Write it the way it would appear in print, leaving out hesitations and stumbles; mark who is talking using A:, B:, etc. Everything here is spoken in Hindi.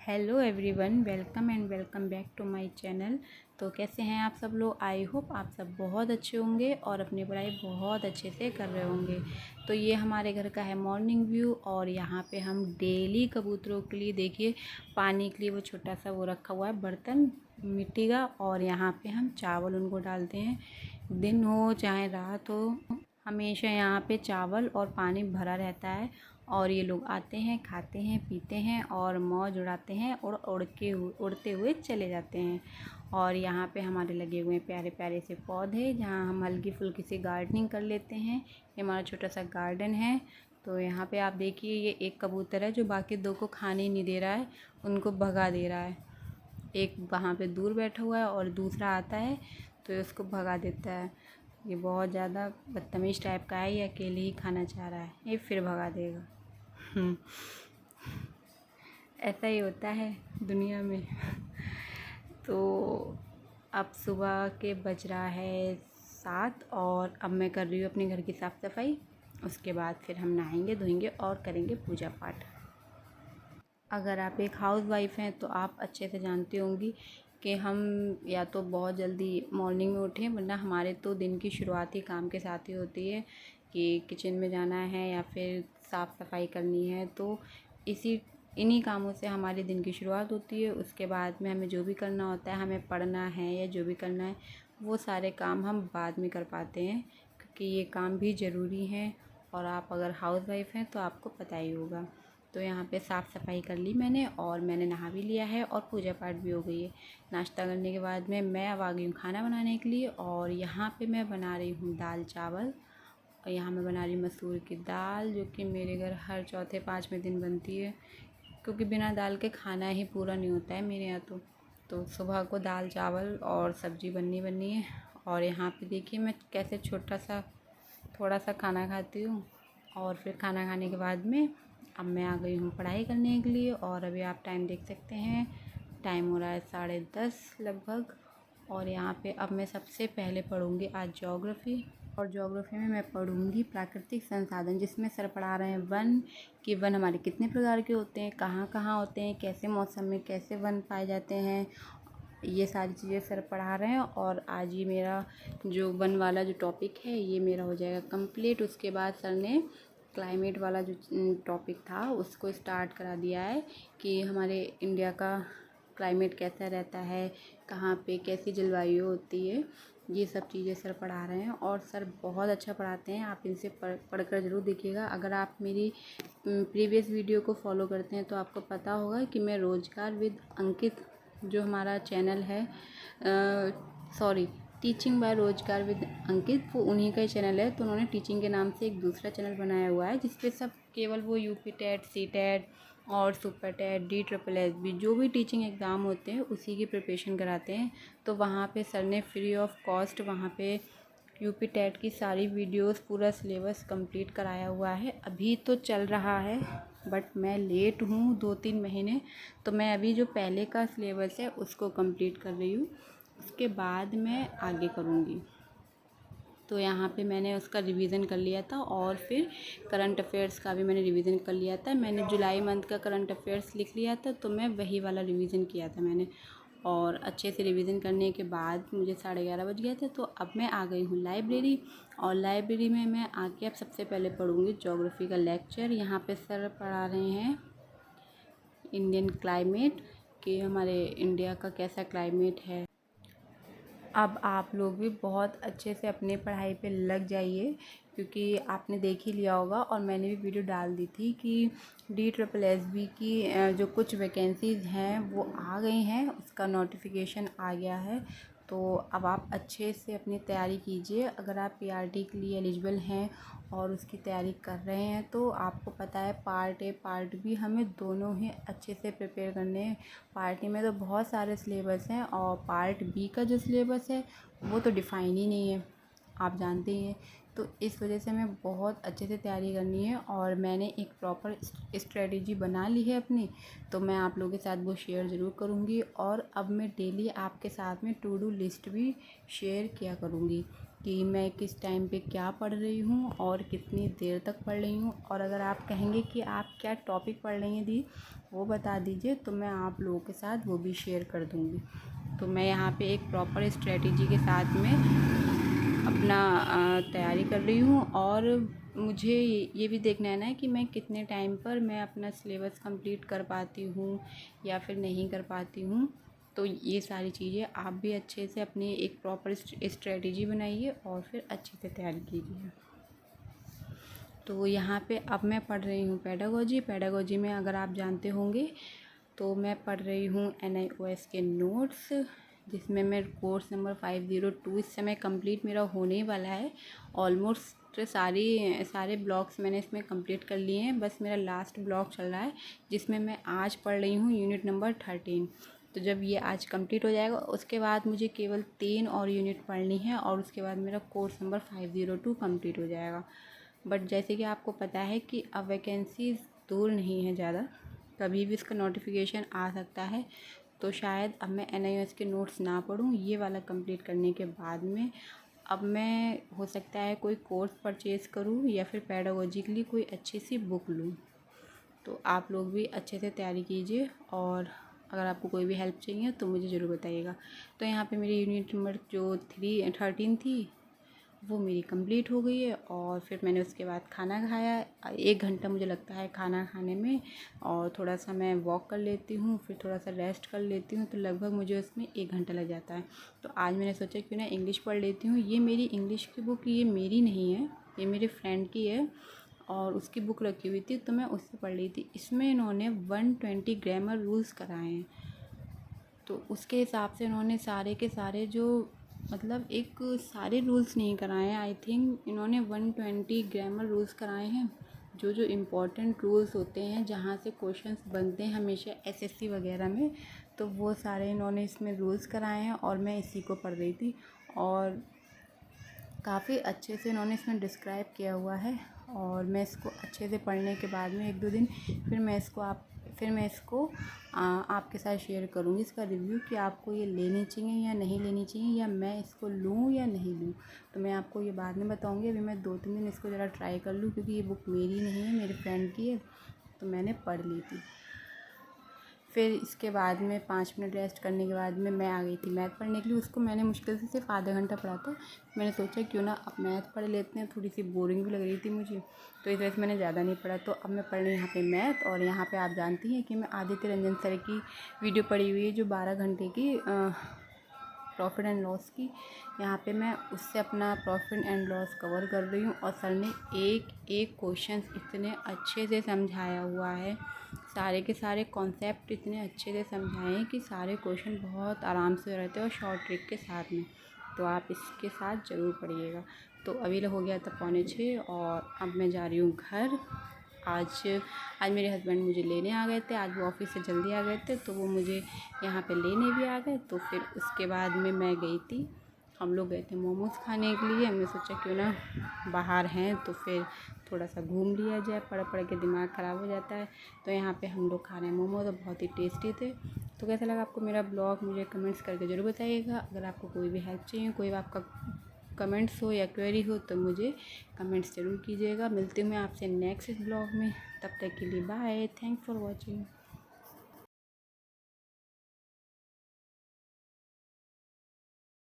A: Hello everyone, welcome back to my channel. तो कैसे हैं आप सब लोग? आई होप आप सब बहुत अच्छे होंगे और अपनी पढ़ाई बहुत अच्छे से कर रहे होंगे। तो ये हमारे घर का है मॉर्निंग व्यू और यहाँ पे हम डेली कबूतरों के लिए देखिए पानी के लिए वो छोटा सा वो रखा हुआ है बर्तन मिट्टी का, और यहाँ पे हम चावल उनको डालते हैं। दिन हो चाहे रात हो, हमेशा यहाँ पे चावल और पानी भरा रहता है और ये लोग आते हैं, खाते हैं, पीते हैं और मौज उड़ाते हैं और उड़ते हुए चले जाते हैं। और यहाँ पे हमारे लगे हुए हैं प्यारे प्यारे से पौधे, जहाँ हम हल्की फुल्की सी गार्डनिंग कर लेते हैं। ये हमारा छोटा सा गार्डन है। तो यहाँ पे आप देखिए, ये एक कबूतर है जो बाकी दो को खाने ही नहीं दे रहा है, उनको भगा दे रहा है। एक वहाँ पे दूर बैठा हुआ है और दूसरा आता है तो ये उसको भगा देता है। ये बहुत ज़्यादा बदतमीज़ टाइप का है, ये अकेले ही खाना चाह रहा है, ये फिर भगा देगा। ऐसा ही होता है दुनिया में। तो अब सुबह के बज रहा है 7 और अब मैं कर रही हूँ अपने घर की साफ़ सफाई। उसके बाद फिर हम नहाएंगे धोएंगे और करेंगे पूजा पाठ। अगर आप एक हाउस वाइफ हैं तो आप अच्छे से जानती होंगी कि हम या तो बहुत जल्दी मॉर्निंग में उठें, वरना हमारे तो दिन की शुरुआत ही काम के साथ ही होती है कि किचन में जाना है या फिर साफ़ सफाई करनी है। तो इन्हीं कामों से हमारे दिन की शुरुआत होती है। उसके बाद में हमें जो भी करना होता है, हमें पढ़ना है या जो भी करना है, वो सारे काम हम बाद में कर पाते हैं, क्योंकि ये काम भी ज़रूरी हैं। और आप अगर हाउस वाइफ हैं तो आपको पता ही होगा। तो यहाँ पे साफ़ सफाई कर ली मैंने और मैंने नहा भी लिया है और पूजा पाठ भी हो गई है। नाश्ता करने के बाद में मैं अब आ गई हूँ खाना बनाने के लिए, और यहाँ पे मैं बना रही हूँ दाल चावल। और यहाँ मैं बना रही हूँ मसूर की दाल, जो कि मेरे घर हर चौथे पाँचवें दिन बनती है, क्योंकि बिना दाल के खाना ही पूरा नहीं होता है मेरे यहाँ। तो सुबह को दाल चावल और सब्ज़ी बननी है। और यहाँ पे देखिए मैं कैसे थोड़ा सा खाना खाती हूँ, और फिर खाना खाने के बाद में अब मैं आ गई हूँ पढ़ाई करने के लिए। और अभी आप टाइम देख सकते हैं, टाइम हो रहा है 10:30 लगभग। और यहाँ पे अब मैं सबसे पहले पढ़ूँगी आज ज्योग्राफ़ी। और ज्योग्राफ़ी में मैं पढ़ूँगी प्राकृतिक संसाधन, जिसमें सर पढ़ा रहे हैं वन, कि वन हमारे कितने प्रकार के होते हैं, कहाँ कहाँ होते हैं, कैसे मौसम में कैसे वन पाए जाते हैं, ये सारी चीज़ें सर पढ़ा रहे हैं। और आज ये मेरा जो वन वाला जो टॉपिक है ये मेरा हो जाएगा कंप्लीट। उसके बाद सर ने क्लाइमेट वाला जो टॉपिक था उसको स्टार्ट करा दिया है कि हमारे इंडिया का क्लाइमेट कैसा रहता है, कहाँ पे कैसी जलवायु होती है, ये सब चीज़ें सर पढ़ा रहे हैं। और सर बहुत अच्छा पढ़ाते हैं, आप इनसे पढ़कर ज़रूर देखिएगा। अगर आप मेरी प्रीवियस वीडियो को फॉलो करते हैं तो आपको पता होगा कि मैं रोज़गार विद अंकित, जो हमारा चैनल है, सॉरी, टीचिंग बाय रोज़गार विद अंकित, वो उन्हीं का ही चैनल है। तो उन्होंने टीचिंग के नाम से एक दूसरा चैनल बनाया हुआ है, जिस पे सब केवल वो यूपी टेट, सी टेट और सुपर टेट, DSSB जो भी टीचिंग एग्ज़ाम होते हैं उसी की प्रिपरेशन कराते हैं। तो वहाँ पे सर ने फ्री ऑफ कॉस्ट वहाँ पे यूपी टेट की सारी वीडियोस, पूरा सिलेबस कंप्लीट कराया हुआ है। अभी तो चल रहा है, बट मैं लेट हूँ 2-3 महीने, तो मैं अभी जो पहले का सिलेबस है उसको कंप्लीट कर रही हूँ, उसके बाद मैं आगे करूँगी। तो यहाँ पे मैंने उसका रिवीज़न कर लिया था, और फिर करंट अफेयर्स का भी मैंने रिवीज़न कर लिया था। मैंने जुलाई मंथ का करंट अफेयर्स लिख लिया था, तो मैं वही वाला रिवीज़न किया था मैंने। और अच्छे से रिवीज़न करने के बाद मुझे 11:30 बज गया था। तो अब मैं आ गई हूँ लाइब्रेरी, और लाइब्रेरी में मैं आके अब सबसे पहले पढ़ूँगी ज्योग्राफी का लेक्चर। यहाँ पे सर पढ़ा रहे हैं इंडियन क्लाइमेट, कि हमारे इंडिया का कैसा क्लाइमेट है। अब आप लोग भी बहुत अच्छे से अपने पढ़ाई पे लग जाइए, क्योंकि आपने देख ही लिया होगा और मैंने भी वीडियो डाल दी थी कि DSSB की जो कुछ वैकेंसीज़ हैं वो आ गई हैं, उसका नोटिफिकेशन आ गया है। तो अब आप अच्छे से अपनी तैयारी कीजिए। अगर आप PRT के लिए एलिजिबल हैं और उसकी तैयारी कर रहे हैं तो आपको पता है पार्ट A पार्ट B हमें दोनों ही अच्छे से प्रिपेयर करने हैं। पार्ट A में तो बहुत सारे सिलेबस हैं, और पार्ट B का जो सिलेबस है वो तो डिफ़ाइन ही नहीं है, आप जानते ही हैं। तो इस वजह से हमें बहुत अच्छे से तैयारी करनी है, और मैंने एक प्रॉपर स्ट्रेटजी बना ली है अपनी, तो मैं आप लोगों के साथ वो शेयर ज़रूर करूँगी। और अब मैं डेली आपके साथ में टू डू लिस्ट भी शेयर किया करूँगी कि मैं किस टाइम पे क्या पढ़ रही हूँ और कितनी देर तक पढ़ रही हूँ। और अगर आप कहेंगे कि आप क्या टॉपिक पढ़ रही हैं दी, वो बता दीजिए, तो मैं आप लोगों के साथ वो भी शेयर कर दूँगी। तो मैं यहाँ पे एक प्रॉपर स्ट्रेटजी के साथ में अपना तैयारी कर रही हूँ, और मुझे ये भी देखना है ना कि मैं कितने टाइम पर मैं अपना सिलेबस कंप्लीट कर पाती हूँ या फिर नहीं कर पाती हूँ। तो ये सारी चीज़ें आप भी अच्छे से अपनी एक प्रॉपर स्ट्रेटजी बनाइए और फिर अच्छे से तैयारी कीजिए। तो यहाँ पे अब मैं पढ़ रही हूँ पेडागोजी में अगर आप जानते होंगे तो मैं पढ़ रही हूँ NIOS के नोट्स, जिसमें मैं कोर्स नंबर 502 इस समय कंप्लीट मेरा होने वाला है। ऑलमोस्ट सारे ब्लॉक्स मैंने इसमें कंप्लीट कर लिए हैं, बस मेरा लास्ट ब्लॉक चल रहा है जिसमें मैं आज पढ़ रही हूँ यूनिट नंबर 13। तो जब ये आज कंप्लीट हो जाएगा उसके बाद मुझे केवल 3 और यूनिट पढ़नी है और उसके बाद मेरा कोर्स नंबर 502 कंप्लीट हो जाएगा। बट जैसे कि आपको पता है कि अब वैकेंसीज़ दूर नहीं है ज़्यादा, कभी भी इसका नोटिफिकेशन आ सकता है। तो शायद अब मैं NIOS के नोट्स ना पढूं, ये वाला कंप्लीट करने के बाद में अब मैं हो सकता है कोई कोर्स परचेज़ करूं या फिर पेडागोजिकली कोई अच्छी सी बुक लूं। तो आप लोग भी अच्छे से तैयारी कीजिए, और अगर आपको कोई भी हेल्प चाहिए तो मुझे ज़रूर बताइएगा। तो यहाँ पे मेरी यूनिट नंबर जो 13 थी वो मेरी कंप्लीट हो गई है, और फिर मैंने उसके बाद खाना खाया। 1 घंटा मुझे लगता है खाना खाने में, और थोड़ा सा मैं वॉक कर लेती हूँ, फिर थोड़ा सा रेस्ट कर लेती हूँ, तो लगभग मुझे उसमें 1 घंटा लग जाता है। तो आज मैंने सोचा क्यों ना इंग्लिश पढ़ लेती हूँ। ये मेरी इंग्लिश की बुक ये मेरी नहीं है, ये मेरे फ्रेंड की है, और उसकी बुक रखी हुई थी तो मैं उससे पढ़ रही थी। इसमें इन्होंने 120 ग्रामर रूल्स कराए हैं, तो उसके हिसाब से इन्होंने सारे के सारे जो मतलब एक सारे रूल्स नहीं कराए हैं, आई थिंक इन्होंने 120 ग्रामर रूल्स कराए हैं। जो जो इम्पोर्टेंट रूल्स होते हैं जहाँ से क्वेश्चंस बनते हैं हमेशा SSC वगैरह में, तो वो सारे इन्होंने इसमें रूल्स कराए हैं, और मैं इसी को पढ़ रही थी। और काफ़ी अच्छे से इन्होंने इसमें डिस्क्राइब किया हुआ है, और मैं इसको अच्छे से पढ़ने के बाद में 1-2 दिन फिर मैं इसको आपके साथ शेयर करूँगी इसका रिव्यू कि आपको ये लेनी चाहिए या नहीं लेनी चाहिए, या मैं इसको लूँ या नहीं लूँ। तो मैं आपको ये बाद में बताऊँगी। अभी मैं 2-3 दिन इसको ज़रा ट्राई कर लूँ, क्योंकि ये बुक मेरी नहीं है, मेरे फ्रेंड की है, तो मैंने पढ़ ली थी। फिर इसके बाद में 5 मिनट रेस्ट करने के बाद में मैं आ गई थी मैथ पढ़ने के लिए। उसको मैंने मुश्किल से सिर्फ आधा घंटा पढ़ा था। मैंने सोचा क्यों ना अब मैथ पढ़ लेते हैं, थोड़ी सी बोरिंग भी लग रही थी मुझे, तो इस वजह से मैंने ज़्यादा नहीं पढ़ा। तो अब मैं पढ़ रही यहाँ पे मैथ, और यहाँ पे आप जानती हैं कि मैं आदित्य रंजन सर की वीडियो पढ़ी हुई है जो 12 घंटे की प्रॉफिट एंड लॉस की। यहाँ पे मैं उससे अपना प्रॉफिट एंड लॉस कवर कर रही हूँ, और सर ने एक एक क्वेश्चन इतने अच्छे से समझाया हुआ है, सारे के सारे कॉन्सेप्ट इतने अच्छे से समझाए हैं कि सारे क्वेश्चन बहुत आराम से रहते हैं और शॉर्ट ट्रिक के साथ में। तो आप इसके साथ ज़रूर पढ़िएगा। तो अभी हो गया था 5:45, और अब मैं जा रही हूँ घर। आज मेरे हस्बैंड मुझे लेने आ गए थे, आज वो ऑफ़िस से जल्दी आ गए थे, तो वो मुझे यहाँ पे लेने भी आ गए। तो फिर उसके बाद में मैं गई थी, हम लोग गए थे मोमोज़ खाने के लिए। हमने सोचा क्यों ना बाहर हैं तो फिर थोड़ा सा घूम लिया जाए, पढ़ पढ़ के दिमाग ख़राब हो जाता है। तो यहाँ पे हम लोग खा रहे हैं मोमोज़, और बहुत ही टेस्टी थे। तो कैसा लगा आपको मेरा ब्लॉग, मुझे कमेंट्स करके ज़रूर बताइएगा। अगर आपको कोई भी हेल्प चाहिए, कोई आपका कमेंट्स हो या क्वेरी हो, तो मुझे कमेंट्स ज़रूर कीजिएगा। मिलती हूँ मैं आपसे नेक्स्ट ब्लॉग में, तब तक के लिए बाय, थैंक्स फॉर वॉचिंग।